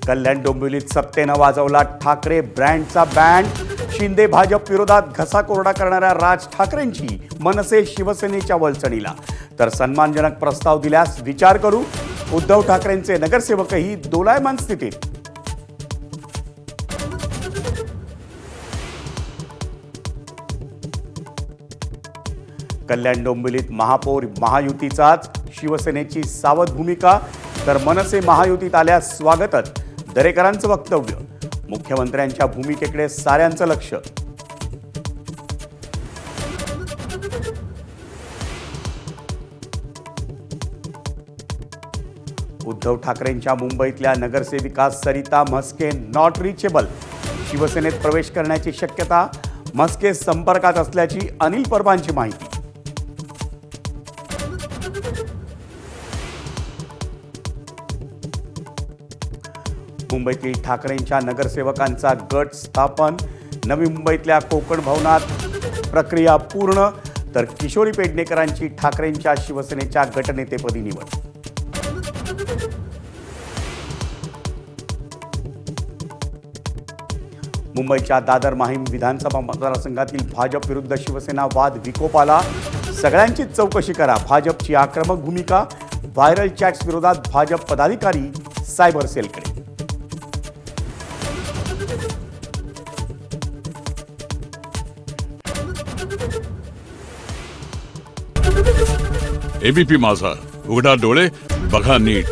कल्याण डोंबिवलीत सत्तेनं वाजवला Thackeray ब्रँडचा band. Shinde Bhajap विरोधात घसा कोरडा करणाऱ्या राज ठाकरेंची मनसे शिवसेनेच्या वळचणीला, तर सन्मानजनक प्रस्ताव दिल्यास विचार करू। उद्धव ठाकरेंचे नगरसेवकही दोलायमान स्थितीत। कल्याण डोंबिवलीत महापौर महायुतीचाच, शिवसेनेची सावध भूमिका, तर मनसे महायुतीत आल्यास स्वागतच, दरेकरांचं वक्तव्य। मुख्यमंत्र्यांच्या भूमिकेकडे साऱ्यांचं लक्ष। उद्धव ठाकरेंच्या मुंबईतल्या नगरसेविका सरिता म्हस्के नॉट रिचेबल, शिवसेनेत प्रवेश करण्याची शक्यता। म्हस्के संपर्कात असल्याची अनिल परबांची माहिती। मुंबईतील ठाकरेंच्या नगरसेवकांचा गट स्थापन। नवी मुंबईतल्या कोकण भवनात प्रक्रिया पूर्ण, तर किशोरी पेडणेकरांची ठाकरेंच्या शिवसेनेच्या गटनेतेपदी निवड। मुंबईच्या दादर माहीम विधानसभा मतदारसंघातील भाजप विरुद्ध शिवसेना वाद विकोपाला। सगळ्यांचीच चौकशी करा, भाजपची आक्रमक भूमिका। व्हायरल चॅट्स विरोधात भाजप पदाधिकारी सायबर सेलकडे। एबीपी माझा, उघडा डोळे बघा नीट।